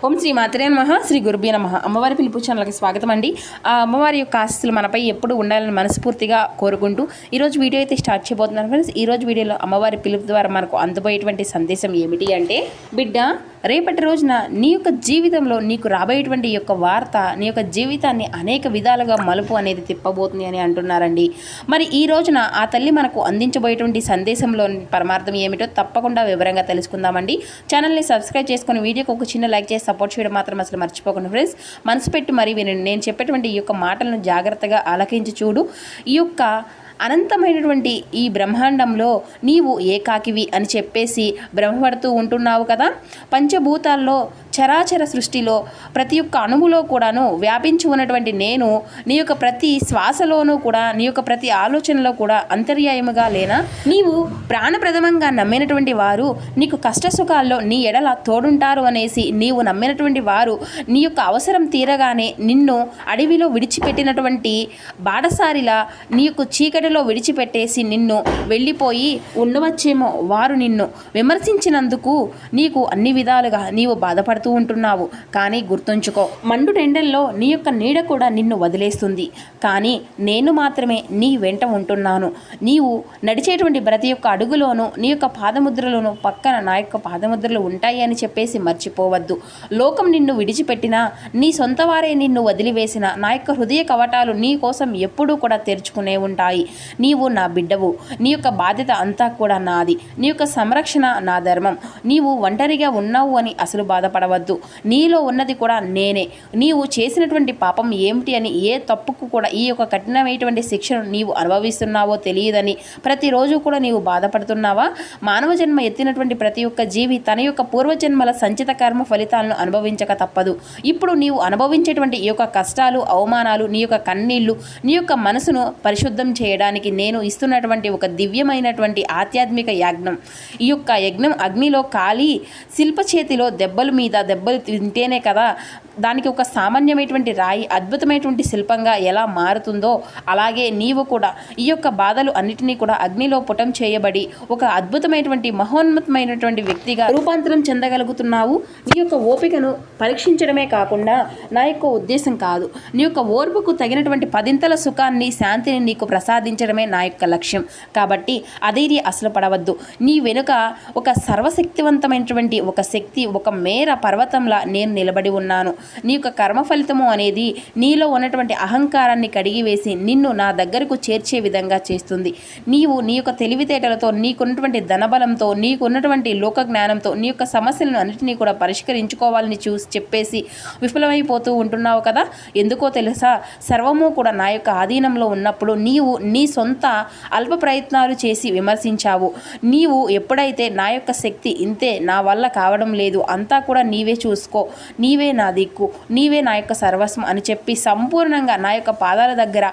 ఓం శ్రీ మాత్రే నమః. శ్రీ గురుభ్యో నమః. అమ్మవారి పిలుపు ఛానల్కి స్వాగతం అండి. ఆ అమ్మవారి యొక్క ఆశీస్సులు మనపై ఎప్పుడు ఉండాలని మనస్ఫూర్తిగా కోరుకుంటూ ఈరోజు వీడియో అయితే స్టార్ట్ చేయబోతున్నాను ఫ్రెండ్స్. ఈరోజు వీడియోలో అమ్మవారి పిలుపు ద్వారా మనకు అందుపోయేటువంటి సందేశం ఏమిటి అంటే, బిడ్డ, రేపటి రోజున నీ యొక్క జీవితంలో నీకు రాబోయేటువంటి యొక్క వార్త నీ యొక్క జీవితాన్ని అనేక విధాలుగా మలుపు అనేది తిప్పబోతుంది అని అంటున్నారండి. మరి ఈ రోజున ఆ తల్లి మనకు అందించబోయేటువంటి సందేశంలోని పరమార్థం ఏమిటో తప్పకుండా వివరంగా తెలుసుకుందామండి. ఛానల్ని సబ్స్క్రైబ్ చేసుకుని వీడియోకి ఒక చిన్న లైక్ చేసి సపోర్ట్ చేయడం మాత్రం అసలు మర్చిపోకండి ఫ్రెండ్స్. మనసు పెట్టి మరి వినండి. నేను చెప్పేటువంటి ఈ యొక్క మాటలను జాగ్రత్తగా ఆలకించి చూడు. ఈ యొక్క అనంతమైనటువంటి ఈ బ్రహ్మాండంలో నీవు ఏకాకివి అని చెప్పేసి భ్రమపడుతూ ఉంటున్నావు కదా. పంచభూతాల్లో చరాచర సృష్టిలో ప్రతి ఒక్క అణువులో కూడాను వ్యాపించి ఉన్నటువంటి నేను నీ యొక్క ప్రతి శ్వాసలోనూ కూడా నీ యొక్క ప్రతి ఆలోచనలో కూడా అంతర్యాయముగా లేనా? నీవు ప్రాణప్రథమంగా నమ్మినటువంటి వారు నీకు కష్టసుఖాల్లో నీ ఎడల తోడుంటారు అనేసి నీవు నమ్మినటువంటి వారు నీ యొక్క అవసరం తీరగానే నిన్ను అడవిలో విడిచిపెట్టినటువంటి బాటసారిలా నీ యొక్క చీకటిలో విడిచిపెట్టేసి నిన్ను వెళ్ళిపోయి ఉండవచ్చేమో వారు నిన్ను విమర్శించినందుకు నీకు అన్ని విధాలుగా నీవు బాధపడుతూ ఉంటున్నావు. కానీ గుర్తుంచుకో, మండుటెండల్లో నీ యొక్క నీడ కూడా నిన్ను వదిలేస్తుంది. కానీ నేను మాత్రమే నీ వెంట ఉంటున్నాను. నీవు నడిచేటువంటి ప్రతి ఒక్క అడుగులోనూ నీ యొక్క పాదముద్రలోనూ పక్కన నా యొక్క పాదముద్రలు ఉంటాయి అని చెప్పేసి మర్చిపోవద్దు. లోకం నిన్ను విడిచిపెట్టినా, నీ సొంత వారే నిన్ను వదిలివేసిన నా యొక్క హృదయ కవటాలు నీ కోసం ఎప్పుడూ కూడా తెరుచుకునే ఉంటాయి. నీవు నా బిడ్డవు. నీ యొక్క బాధ్యత అంతా కూడా నాది. నీ యొక్క సంరక్షణ నా ధర్మం. నీవు ఒంటరిగా ఉన్నావు అని అసలు బాధపడవద్దు. నీలో ఉన్నది కూడా నేనే. నీవు చేసినటువంటి పాపం ఏమిటి అని, ఏ తప్పుకు కూడా ఈ యొక్క కఠినమైనటువంటి శిక్షను నీవు అనుభవిస్తున్నావో తెలియదని ప్రతిరోజు కూడా నీవు బాధపడుతున్నావా? మానవ జన్మ ఎత్తినటువంటి ప్రతి ఒక్క జీవి తన యొక్క పూర్వజన్మల సంచిత కర్మ ఫలితాలను అనుభవించక తప్పదు. ఇప్పుడు నీవు అనుభవించేటువంటి ఈ యొక్క కష్టాలు, అవమానాలు, నీ యొక్క కన్నీళ్లు, నీ యొక్క మనసును పరిశుద్ధం చేయడానికి నేను ఇస్తున్నటువంటి ఒక దివ్యమైనటువంటి ఆధ్యాత్మిక యజ్ఞం. ఈ యొక్క యజ్ఞం అగ్నిలో కాలి శిల్ప చేతిలో దెబ్బల మీద దెబ్బలు తింటేనే కదా దానికి ఒక సామాన్యమైనటువంటి రాయి అద్భుతమైనటువంటి శిల్పంగా ఎలా మారుతుందో, అలాగే నీవు కూడా ఈ యొక్క బాధలు అన్నిటినీ కూడా అగ్నిలో పుటం చేయబడి ఒక అద్భుతమైనటువంటి మహోన్నతమైనటువంటి వ్యక్తిగా రూపాంతరం చెందగలుగుతున్నావు. నీ యొక్క ఓపికను పరీక్షించడమే కాకుండా నా యొక్క ఉద్దేశం కాదు, నీ యొక్క ఓర్పుకు తగినటువంటి పదింతల సుఖాన్ని, శాంతిని నీకు ప్రసాదించడమే నా యొక్క లక్ష్యం. కాబట్టి అధైర్య అసలు పడవద్దు. నీ వెనుక ఒక సర్వశక్తివంతమైనటువంటి ఒక శక్తి, ఒక మేర పర్వతంలా నేను నిలబడి ఉన్నాను. నీ యొక్క కర్మ ఫలితము అనేది నీలో ఉన్నటువంటి అహంకారాన్ని కడిగివేసి నిన్ను నా దగ్గరకు చేర్చే విధంగా చేస్తుంది. నీవు నీ యొక్క తెలివితేటలతో, నీకున్నటువంటి ధనబలంతో, నీకున్నటువంటి లోక జ్ఞానంతో నీ యొక్క సమస్యలను అన్నింటినీ కూడా పరిష్కరించుకోవాలని చెప్పేసి విఫలమైపోతూ ఉంటున్నావు కదా. ఎందుకో తెలుసా? సర్వము కూడా నా యొక్క ఆధీనంలో ఉన్నప్పుడు నీవు నీ సొంత అల్ప ప్రయత్నాలు చేసి విమర్శించావు. నీవు ఎప్పుడైతే నా యొక్క శక్తి ఇంతే, నా వల్ల కావడం లేదు, అంతా కూడా నీవే చూసుకో, నీవే నా దిక్కు, నీవే నా యొక్క సర్వస్వం అని చెప్పి సంపూర్ణంగా నా యొక్క పాదాల దగ్గర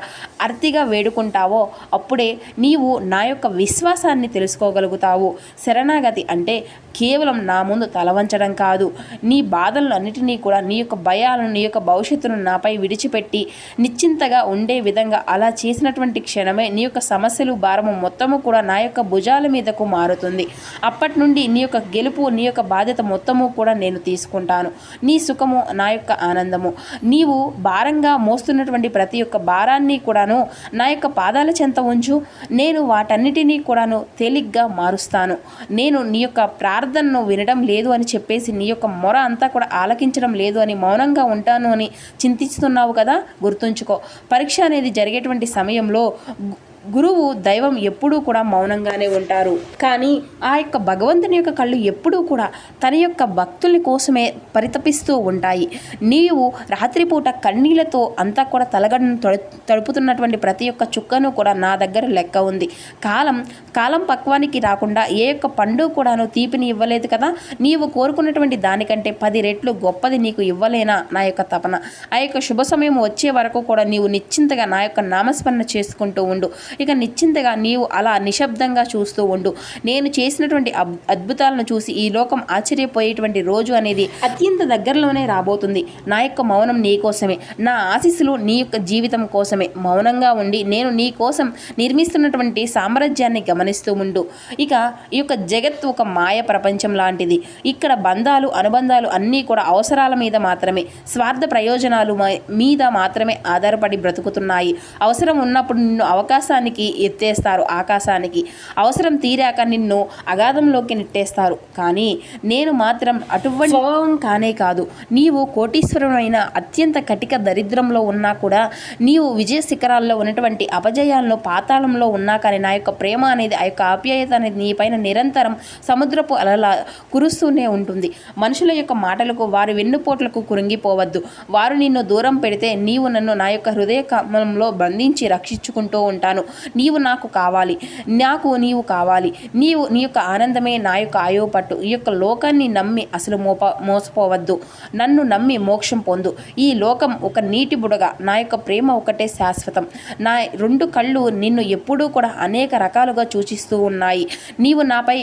అర్తిగా వేడుకుంటావో అప్పుడే నీవు నా యొక్క విశ్వాసాన్ని తెలుసుకోగలుగుతావు. శరణాగతి అంటే కేవలం నా ముందు తలవంచడం కాదు. నీ బాధలను అన్నిటినీ కూడా, నీ యొక్క భయాలను, నీ యొక్క భవిష్యత్తును నాపై విడిచిపెట్టి నిశ్చింతగా ఉండే విధంగా అలా చేసినటువంటి క్షణమే నీ యొక్క సమస్యలు, భారము మొత్తము కూడా నా యొక్క భుజాల మీదకు మారుతుంది. అప్పటి నుండి నీ యొక్క గెలుపు, నీ యొక్క బాధ్యత మొత్తము కూడా నేను తీసుకుంటాను. నీ సుఖము నా యొక్క ఆనందము. నీవు భారంగా మోస్తున్నటువంటి ప్రతి ఒక్క భారాన్ని కూడాను నా యొక్క పాదాల చెంత ఉంచు. నేను వాటన్నిటినీ కూడాను తేలిగ్గా మారుస్తాను. నేను నీ యొక్క ప్రార్థనను వినడం లేదు అని చెప్పేసి, నీ యొక్క మొర అంతా కూడా ఆలకించడం లేదు అని మౌనంగా ఉంటాను అని చింతిస్తున్నావు కదా. గుర్తుంచుకో, పరీక్ష అనేది జరిగేటువంటి సమయంలో గురువు, దైవం ఎప్పుడూ కూడా మౌనంగానే ఉంటారు. కానీ ఆ యొక్క భగవంతుని యొక్క కళ్ళు ఎప్పుడూ కూడా తన యొక్క భక్తుల కోసమే పరితపిస్తూ ఉంటాయి. నీవు రాత్రిపూట కన్నీళ్లతో అంతా కూడా తలగడను తడుపుతున్నటువంటి ప్రతి ఒక్క చుక్కను కూడా నా దగ్గర లెక్క ఉంది. కాలం పక్వానికి రాకుండా ఏ యొక్క పండు కూడాను తీపిని ఇవ్వలేదు కదా. నీవు కోరుకున్నటువంటి దానికంటే 10 రెట్లు గొప్పది నీకు ఇవ్వలేనా నా యొక్క తపన. ఆ యొక్క శుభ సమయం వచ్చే వరకు కూడా నీవు నిశ్చింతగా నా యొక్క నామస్మరణ చేసుకుంటూ ఉండు. ఇక నిశ్చింతగా నీవు అలా నిశ్శబ్దంగా చూస్తూ ఉండు. నేను చేసినటువంటి అద్భుతాలను చూసి ఈ లోకం ఆశ్చర్యపోయేటువంటి రోజు అనేది అత్యంత దగ్గరలోనే రాబోతుంది. నా యొక్క మౌనం నీ కోసమే, నా ఆశీస్సులు నీ యొక్క జీవితం కోసమే. మౌనంగా ఉండి నేను నీ కోసం నిర్మిస్తున్నటువంటి సామ్రాజ్యాన్ని గమనిస్తూ ఉండు. ఇక ఈ యొక్క జగత్తు ఒక మాయ ప్రపంచం లాంటిది. ఇక్కడ బంధాలు అనుబంధాలు అన్నీ కూడా అవసరాల మీద మాత్రమే, స్వార్థ ప్రయోజనాలు మీద మాత్రమే ఆధారపడి బ్రతుకుతున్నాయి. అవసరం ఉన్నప్పుడు నిన్ను అవకాశానికి ఎత్తేస్తారు, ఆకాశానికి. అవసరం తీరాక నిన్ను అగాధంలోకి నెట్టేస్తారు. కానీ నేను మాత్రం అటువంటి స్వభావం కానే కాదు. నీవు కోటీశ్వరమైన అత్యంత కటిక దరిద్రంలో ఉన్నా కూడా, నీవు విజయ శిఖరాల్లో ఉన్నటువంటి అపజయాల్లో పాతాళంలో ఉన్నా కానీ నా యొక్క ప్రేమ అనేది, ఆ యొక్క ఆప్యాయత అనేది నీపైన నిరంతరం సముద్రపు అలలా కురుస్తూనే ఉంటుంది. మనుషుల యొక్క మాటలకు, వారి వెన్నుపోట్లకు కురింగిపోవద్దు. వారు నిన్ను దూరం పెడితే నీవు నన్ను నా యొక్క హృదయ కమలంలో బంధించి రక్షించుకుంటూ ఉంటాను. నీవు నాకు కావాలి, నాకు నీవు కావాలి. నీవు నీ యొక్క ఆనందమే నా యొక్క ఆయువు పట్టు. ఈ యొక్క లోకాన్ని నమ్మి అసలు మోసపోవద్దు. నన్ను నమ్మి మోక్షం పొందు. ఈ లోకం ఒక నీటి బుడగ, నా యొక్క ప్రేమ ఒకటే శాశ్వతం. నా రెండు కళ్ళు నిన్ను ఎప్పుడూ కూడా అనేక రకాలుగా సూచిస్తూ ఉన్నాయి. నీవు నాపై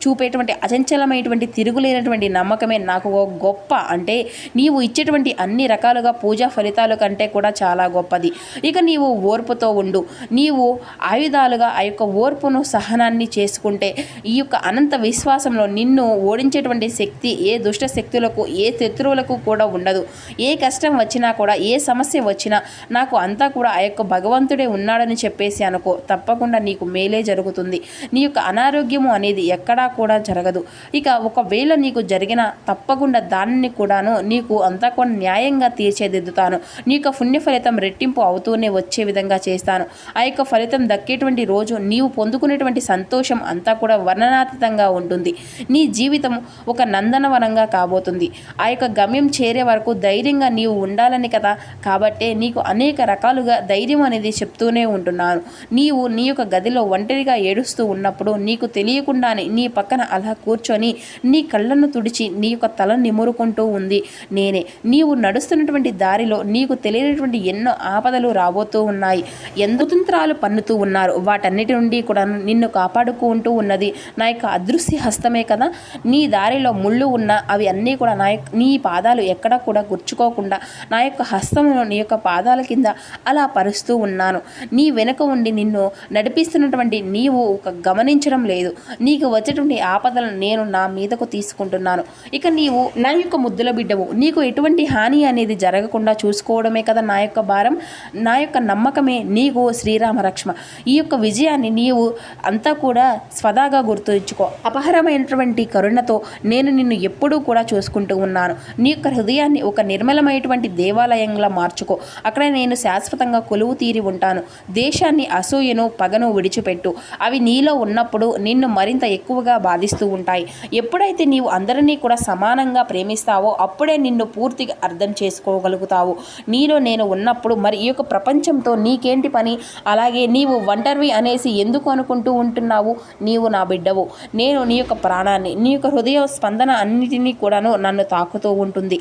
చూపేటువంటి అచంచలమైనటువంటి తిరుగులేనటువంటి నమ్మకమే నాకు గొప్ప. అంటే నీవు ఇచ్చేటువంటి అన్ని రకాలుగా పూజా ఫలితాల కంటే కూడా చాలా గొప్పది. ఇక నీవు ఓర్పుతో ఉండు. నీవు ఆయుధాలుగా ఆ యొక్క ఓర్పును, సహనాన్ని చేసుకుంటే ఈ యొక్క అనంత విశ్వాసంలో నిన్ను ఓడించేటువంటి శక్తి ఏ దుష్ట శక్తులకు, ఏ శత్రువులకు కూడా ఉండదు. ఏ కష్టం వచ్చినా కూడా, ఏ సమస్య వచ్చినా నాకు అంతా కూడా ఆ యొక్క భగవంతుడే ఉన్నాడని చెప్పేసి అనుకో, తప్పకుండా నీకు మేలే జరుగుతుంది. నీ యొక్క అనారోగ్యము అనేది ఎక్కడా కూడా జరగదు. ఇక ఒకవేళ నీకు జరిగిన తప్పకుండా దానిని కూడాను నీకు అంతా కూడా న్యాయంగా తీర్చిదిద్దుతాను. నీ యొక్క పుణ్య ఫలితం రెట్టింపు అవుతూనే వచ్చే విధంగా చేస్తాను. ఆ యొక్క ఫలితం దక్కేటువంటి రోజు నీవు పొందుకునేటువంటి సంతోషం అంతా కూడా వర్ణనాతీతంగా ఉంటుంది. నీ జీవితం ఒక నందనవనంగా కాబోతుంది. ఆ యొక్క గమ్యం చేరే వరకు ధైర్యంగా నీవు ఉండాలని కదా, కాబట్టే నీకు అనేక రకాలుగా ధైర్యం అనేది చెప్తూనే ఉంటున్నాను. నీవు నీ యొక్క గదిలో ఒంటరిగా ఏడుస్తూ ఉన్నప్పుడు నీకు తెలియకుండానే నీ పక్కన అలా కూర్చొని నీ కళ్ళను తుడిచి నీ యొక్క తలను నిమురుకుంటూ ఉంది నేనే. నీవు నడుస్తున్నటువంటి దారిలో నీకు తెలియనటువంటి ఎన్నో ఆపదలు రాబోతూ ఉన్నాయి. ఎంతంత్రాలు పన్నుతూ ఉన్నారు. వాటన్నిటి నుండి కూడా నిన్ను కాపాడుకుంటూ ఉన్నది నా యొక్క అదృశ్య హస్తమే కదా. నీ దారిలో ముళ్ళు ఉన్న అవి అన్నీ కూడా నీ పాదాలు ఎక్కడా కూడా గుర్చుకోకుండా నా యొక్క హస్తమును నీ యొక్క పాదాల కింద అలా పరుస్తూ ఉన్నాను. నీ వెనుక ఉండి నిన్ను నడిపిస్తున్నటువంటి నీవు గమనించడం లేదు. నీకు వచ్చేటువంటి ఆపదలను నేను నా మీదకు తీసుకుంటున్నాను. ఇక నీవు నా యొక్క ముద్దుల బిడ్డవు. నీకు ఎటువంటి హాని అనేది జరగకుండా చూసుకోవడమే కదా నా యొక్క భారం. నా యొక్క నమ్మకమే నీకు శ్రీరామ రక్షమ. ఈ యొక్క విజయాన్ని నీవు అంతా కూడా స్వదాగా గుర్తుంచుకో. అపహరమైనటువంటి కరుణతో నేను నిన్ను ఎప్పుడూ కూడా చూసుకుంటూ ఉన్నాను. నీ యొక్క హృదయాన్ని ఒక నిర్మలమైనటువంటి దేవాలయంగా మార్చుకో. అక్కడ నేను శాశ్వతంగా కొలువు తీరి ఉంటాను. దేశాన్ని, అసూయను, పగను విడిచిపెట్టు. అవి నీలో ఉన్నప్పుడు నిన్ను మరింత ఎక్కువగా బాధిస్తూ ఉంటాయి. ఎప్పుడైతే నీవు అందరినీ కూడా సమానంగా ప్రేమిస్తావో అప్పుడే నిన్ను పూర్తిగా అర్థం చేసుకోగలుగుతావు. నీలో నేను ఉన్నప్పుడు మరి ఈ యొక్క ప్రపంచంతో నీకేంటి పని? అలాగే నీవు ఒంటరివి అనేసి ఎందుకు అనుకుంటూ ఉంటున్నావు? నీవు నా బిడ్డవు. నేను నీ యొక్క ప్రాణాన్ని, నీ యొక్క హృదయ స్పందన అన్నిటినీ కూడాను నన్ను తాకుతూ ఉంటుంది.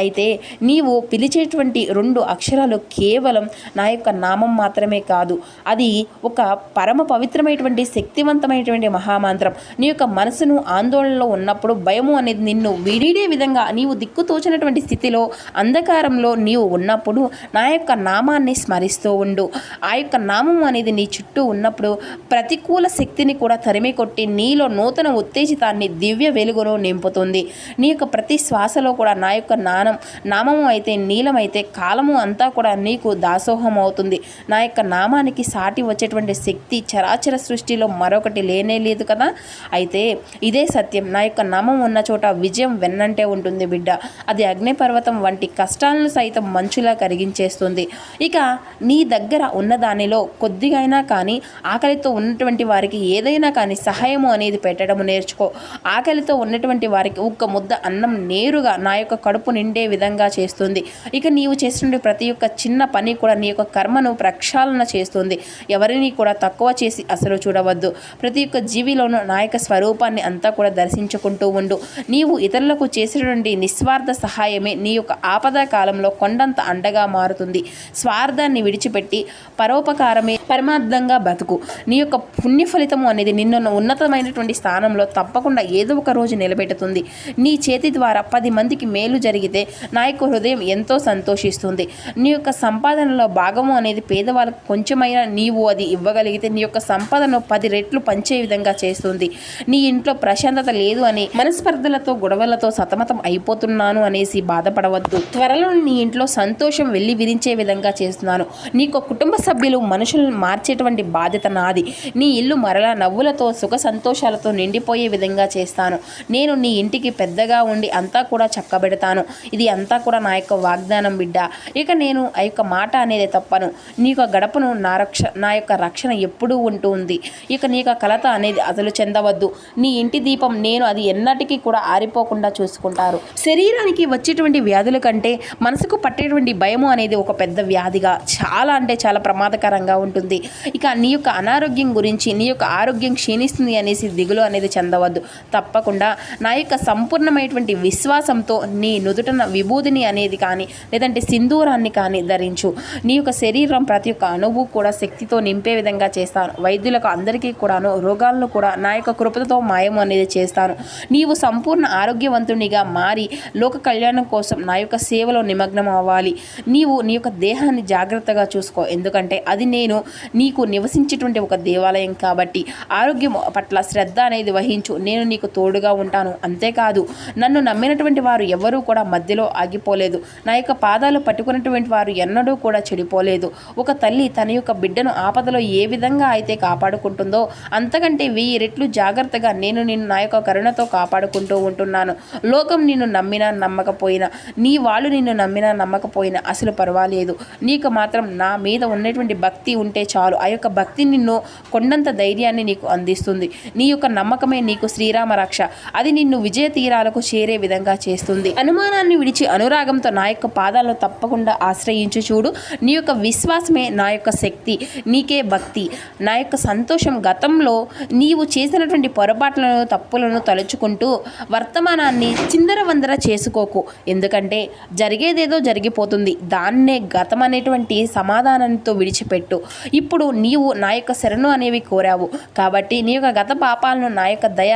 అయితే నీవు పిలిచేటువంటి 2 అక్షరాలు కేవలం నా యొక్క నామం మాత్రమే కాదు, అది ఒక పరమ పవిత్రమైనటువంటి శక్తివంతమైనటువంటి మహామంత్రం. నీ యొక్క మనసును ఆందోళనలో ఉన్నప్పుడు భయము అనేది నిన్ను వీడే విధంగా నీవు దిక్కుతోచినటువంటి స్థితిలో అంధకారంలో నీవు ఉన్నప్పుడు నా యొక్క నామాన్ని స్మరిస్తూ ఉండు. ఆ యొక్క నామం అనేది నీ చుట్టూ ఉన్నప్పుడు ప్రతికూల శక్తిని కూడా తరిమి కొట్టి నీలో నూతన ఉత్తేజితాన్ని, దివ్య వెలుగును నింపుతుంది. నీ యొక్క ప్రతి శ్వాసలో కూడా నా యొక్క నామము అయితే నీలమైతే కాలము అంతా కూడా నీకు దాసోహం అవుతుంది. నా యొక్క నామానికి సాటి వచ్చేటువంటి శక్తి చరాచర సృష్టిలో మరొకటి లేనే లేదు కదా. అయితే ఇదే సత్యం. నా యొక్క నామం ఉన్న చోట విజయం వెన్నంటే ఉంటుంది బిడ్డ. అది అగ్నిపర్వతం వంటి కష్టాలను సైతం మంచులా కరిగించేస్తుంది. ఇక నీ దగ్గర ఉన్న దానిలో కొద్దిగైనా కానీ ఆకలితో ఉన్నటువంటి వారికి ఏదైనా కానీ సహాయము అనేది పెట్టడం నేర్చుకో. ఆకలితో ఉన్నటువంటి వారికి ఒక్క ముద్ద అన్నం నేరుగా నా యొక్క కడుపు నిండే విధంగా చేస్తుంది. ఇక నీవు చేస్తున్న ప్రతి ఒక్క చిన్న పని కూడా నీ యొక్క కర్మను ప్రక్షాళన చేస్తుంది. ఎవరిని కూడా తక్కువ చేసి అసలు చూడవద్దు. ప్రతి ఒక్క జీవిలోనూ నా యొక్క స్వరూపాన్ని అంతా కూడా దర్శించుకుంటూ ఉండు. నీవు ఇతరులకు చేసేటువంటి నిస్వార్థ సహాయమే నీ యొక్క ఆపద కాలంలో కొండంత అండగా మారుతుంది. స్వార్థాన్ని విడిచిపెట్టి పరోపకారమే పరమార్థంగా బతుకు. నీ యొక్క పుణ్య ఫలితము అనేది నిన్ను ఉన్నతమైనటువంటి స్థానంలో తప్పకుండా ఏదో ఒక రోజు నిలబెట్టుతుంది. నీ చేతి ద్వారా 10 మందికి మేలు జరిగితే నా యొక్క హృదయం ఎంతో సంతోషిస్తుంది. నీ యొక్క సంపాదనలో భాగము అనేది పేదవాళ్ళకు కొంచెమైనా నీవు అది ఇవ్వగలిగితే నీ యొక్క సంపదను 10 రెట్లు పంచే విధంగా చేస్తుంది. నీ ఇంట్లో ప్రశాంతత లేదు అని మనస్పర్ధలతో గొడవలతో సతమతం అయిపోతున్నాను అనేసి బాధపడవద్దు. త్వరలో నీ ఇంట్లో సంతోషం వెళ్ళి విరించే విధంగా చేస్తున్నాను. నీకు కుటుంబ సభ్యులు మనుషులను మార్చేటువంటి బాధ్యత నాది. నీ ఇల్లు మరలా నవ్వులతో సుఖ సంతోషాలతో నిండిపోయే విధంగా చేస్తాను. నేను నీ ఇంటికి పెద్దగా ఉండి అంతా కూడా చక్కబెడతాను. ఇది అంతా కూడా నా యొక్క వాగ్దానం బిడ్డ. ఇక నేను ఆ యొక్క మాట అనేది తప్పను. నీ యొక్క గడపను నా యొక్క రక్షణ ఎప్పుడూ ఉంటూ ఉంది. ఇక నీ యొక్క కలత అనేది అసలు చెందవద్దు. నీ ఇంటి దీపం నేను అది ఎన్నటికీ కూడా ఆరిపోకుండా చూసుకుంటారు. శరీరానికి వచ్చేటువంటి వ్యాధుల కంటే మనసుకు పట్టేటువంటి భయము అనేది ఒక పెద్ద వ్యాధిగా చాలా అంటే చాలా ప్రమాదకరంగా ఉంటుంది. ఇక నీ యొక్క అనారోగ్యం గురించి నీ యొక్క ఆరోగ్యం క్షీణిస్తుంది అనేసి దిగులు అనేది చెందవద్దు. తప్పకుండా నా యొక్క సంపూర్ణమైనటువంటి విశ్వాసంతో నీ నుదుటన విభూతిని అనేది కానీ లేదంటే సింధూరాన్ని కానీ ధరించు. నీ యొక్క శరీరం ప్రతి ఒక్క అణువు కూడా శక్తితో నింపే విధంగా చేస్తాను. వైద్యులకు అందరికీ కూడాను రోగాలను కూడా నా యొక్క కృపతో మాయం అనేది చేస్తాను. నీవు సంపూర్ణ ఆరోగ్యవంతునిగా మారి లోక కళ్యాణం కోసం నా యొక్క సేవలో నిమగ్నం అవ్వాలి. నీవు నీ యొక్క దేహాన్ని జాగ్రత్తగా చూసుకో. ఎందుకంటే అది నేను నీకు నివసించేటువంటి ఒక దేవాలయం కాబట్టి ఆరోగ్యం పట్ల శ్రద్ధ అనేది వహించు. నేను నీకు తోడుగా ఉంటాను. అంతేకాదు నన్ను నమ్మినటువంటి వారు ఎవరూ కూడా మధ్యలో ఆగిపోలేదు. నా యొక్క పాదాలు పట్టుకున్నటువంటి వారు ఎన్నడూ కూడా చెడిపోలేదు. ఒక తల్లి తన యొక్క బిడ్డను ఆపదలో ఏ విధంగా అయితే కాపాడుకుంటుందో అంతకంటే 1000 రెట్లు జాగ్రత్తగా నేను నిన్ను నా యొక్క కరుణతో కాపాడుకుంటూ ఉంటున్నాను. లోకం నిన్ను నమ్మినా నమ్మకపోయినా, నీ వాళ్ళు నిన్ను నమ్మినా నమ్మకపోయినా అసలు పర్వాలేదు. నీకు మాత్రం నా మీద ఉన్నటువంటి భక్తి ఉంటే చాలు. ఆ యొక్క భక్తి నిన్ను కొండంత ధైర్యాన్ని నీకు అందిస్తుంది. నీ యొక్క నమ్మకమే నీకు శ్రీరామ రక్ష. అది నిన్ను విజయ తీరాలకు చేరే విధంగా చేస్తుంది. అనుమానాన్ని విడిచి అనురాగంతో నా యొక్క పాదాలను తప్పకుండా ఆశ్రయించు చూడు. నీ యొక్క విశ్వాసమే నా యొక్క శక్తి. నీకే భక్తి, నా యొక్క సంతోషం. గతంలో నీవు చేసినటువంటి పొరపాట్లను తప్పులను తలుచుకుంటూ వర్తమానాన్ని చిందరవందర చేసుకోకు. ఎందుకంటే జరిగేదేదో జరిగిపోతుంది. దాన్నే గతం అనేటువంటి సమాధానంతో విడిచిపెట్టు. ఇప్పుడు నీవు నా యొక్క శరణు అనేవి కోరావు కాబట్టి నీ యొక్క గత పాపాలను నా యొక్క దయ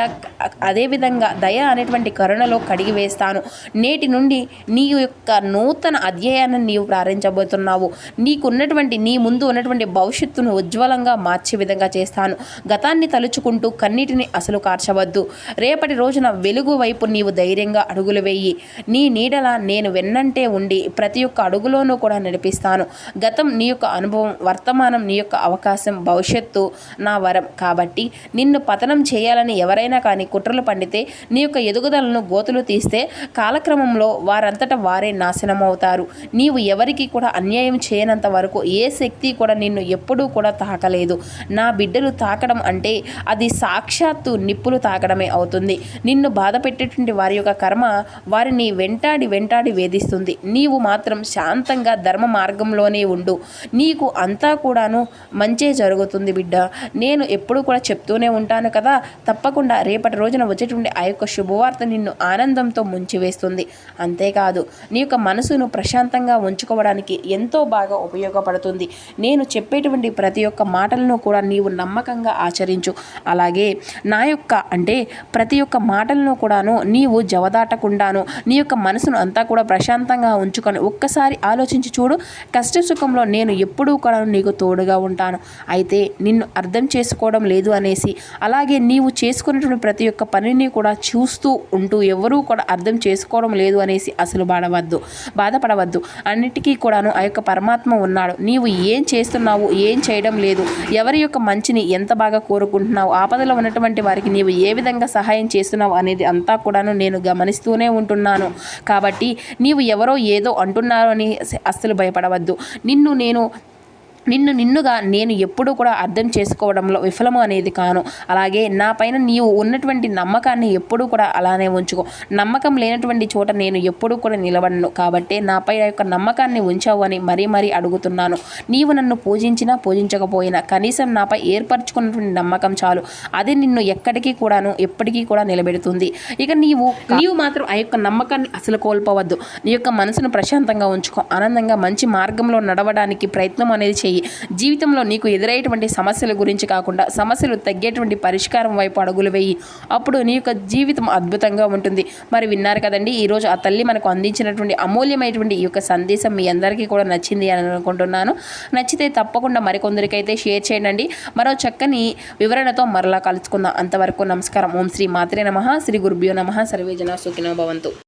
అదేవిధంగా దయ అనేటువంటి కరుణలో కడిగి వేస్తాను. నేటి నుండి నీ యొక్క నూతన అధ్యాయాన్ని నీవు ప్రారంభించబోతున్నావు. నీకున్నటువంటి నీ ముందు ఉన్నటువంటి భవిష్యత్తును ఉజ్వలంగా మార్చే విధంగా చేస్తాను. గతాన్ని తలుచుకుంటూ కన్నీటిని అసలు కార్చవద్దు. రేపటి రోజున వెలుగు వైపు నీవు ధైర్యంగా అడుగులు వేయి. నీ నీడల నేను వెన్నంటే ఉండి ప్రతి ఒక్క అడుగులోనూ కూడా నడిపిస్తాను. గతం నీ యొక్క అనుభవం, వర్తమానం నీ యొక్క అవకాశం, భవిష్యత్తు నా వరం. కాబట్టి నిన్ను పతనం చేయాలని ఎవరైనా కానీ కుట్రలు పండితే నీ యొక్క ఎదుగుదలను గోతులు తీస్తే కాలక్రమంలో వారంతటా వారే నాశనం అవుతారు. నీవు ఎవరికి కూడా అన్యాయం చేయనంత వరకు ఏ శక్తి కూడా నిన్ను ఎప్పుడూ కూడా తాకలేదు. నా బిడ్డలు తాకడం అంటే అది సాక్షాత్తు నిప్పులు తాకడమే అవుతుంది. నిన్ను బాధ పెట్టేటువంటి వారి యొక్క కర్మ వారిని వెంటాడి వేధిస్తుంది. నీవు మాత్రం శాంతంగా ధర్మ మార్గంలోనే ఉండు. నీకు అంతా కూడాను మంచే జరుగుతుంది బిడ్డ. నేను ఎప్పుడు కూడా చెప్తూనే ఉంటాను కదా. తప్పకుండా రేపటి రోజున వచ్చేటువంటి ఆ యొక్క శుభవార్త నిన్ను ఆనందంతో ముంచివేస్తుంది. అంతేకాదు నీ యొక్క మనసును ప్రశాంతంగా ఉంచుకోవడానికి ఎంతో బాగా ఉపయోగపడుతుంది. నేను చెప్పేటువంటి ప్రతి ఒక్క మాటలను కూడా నీవు నమ్మకంగా ఆచరించు. అలాగే నా యొక్క అంటే ప్రతి ఒక్క మాటలను కూడాను నీవు జవదాటకుండాను నీ యొక్క మనసును అంతా కూడా ప్రశాంతంగా ఉంచుకొని ఒక్కసారి ఆలోచించి చూడు. కష్ట సుఖంలో నేను ఎప్పుడూ కూడా నీకు తోడుగా ఉంటాను. అయితే నిన్ను అర్థం చేసుకోవడం లేదు అనేసి, అలాగే నీవు చేసుకున్నటువంటి ప్రతి ఒక్క పనిని కూడా చూస్తూ ఉంటూ ఎవరూ కూడా అర్థం చేసుకోవడం లేదు అనేసి అసలు బాధపడవద్దు. అన్నిటికీ కూడాను ఆ యొక్క పరమాత్మ ఉన్నాడు. నీవు ఏం చేస్తున్నావు, ఏం చేయడం లేదు, ఎవరి యొక్క మంచిని ఎంత బాగా కోరుకుంటున్నావు, ఆపదలో ఉన్నటువంటి వారికి నీవు ఏ విధంగా సహాయం చేస్తున్నావు అనేది అంతా కూడాను నేను గమనిస్తూనే ఉంటున్నాను. కాబట్టి నీవు ఎవరో ఏదో అంటున్నారో అని అస్సలు భయపడవద్దు. నిన్ను నేను నిన్నుగా నేను ఎప్పుడూ కూడా అర్థం చేసుకోవడంలో విఫలము అనేది కాను. అలాగే నా పైన నీవు ఉన్నటువంటి నమ్మకాన్ని ఎప్పుడూ కూడా అలానే ఉంచుకో. నమ్మకం లేనటువంటి చోట నేను ఎప్పుడూ కూడా నిలబడను. కాబట్టి నాపై యొక్క నమ్మకాన్ని ఉంచావు అని మరీ అడుగుతున్నాను. నీవు నన్ను పూజించినా పూజించకపోయినా కనీసం నాపై ఏర్పరచుకున్నటువంటి నమ్మకం చాలు. అది నిన్ను ఎప్పటికీ కూడా నిలబెడుతుంది. ఇక నీవు మాత్రం ఆ యొక్క నమ్మకాన్ని అసలు కోల్పోవద్దు. నీ యొక్క మనసును ప్రశాంతంగా ఉంచుకో. ఆనందంగా మంచి మార్గంలో నడవడానికి ప్రయత్నం అనేది చెయ్యి. జీవితంలో నీకు ఎదురయ్యేటువంటి సమస్యల గురించి కాకుండా సమస్యలు తగ్గేటువంటి పరిష్కారం వైపు అడుగులు వేయి. అప్పుడు నీ యొక్క జీవితం అద్భుతంగా ఉంటుంది. మరి విన్నారు కదండి, ఈరోజు ఆ తల్లి మనకు అందించినటువంటి అమూల్యమైనటువంటి ఈ యొక్క సందేశం మీ అందరికీ కూడా నచ్చింది అని అనుకుంటున్నాను. నచ్చితే తప్పకుండా మరికొందరికైతే షేర్ చేయండి. మరో చక్కని వివరణతో మరలా కలుసుకుందాం. అంతవరకు నమస్కారం. ఓం శ్రీ మాత్రే నమః. శ్రీ గురుభ్యో నమః. సర్వే జనా సుఖినో భవంతు.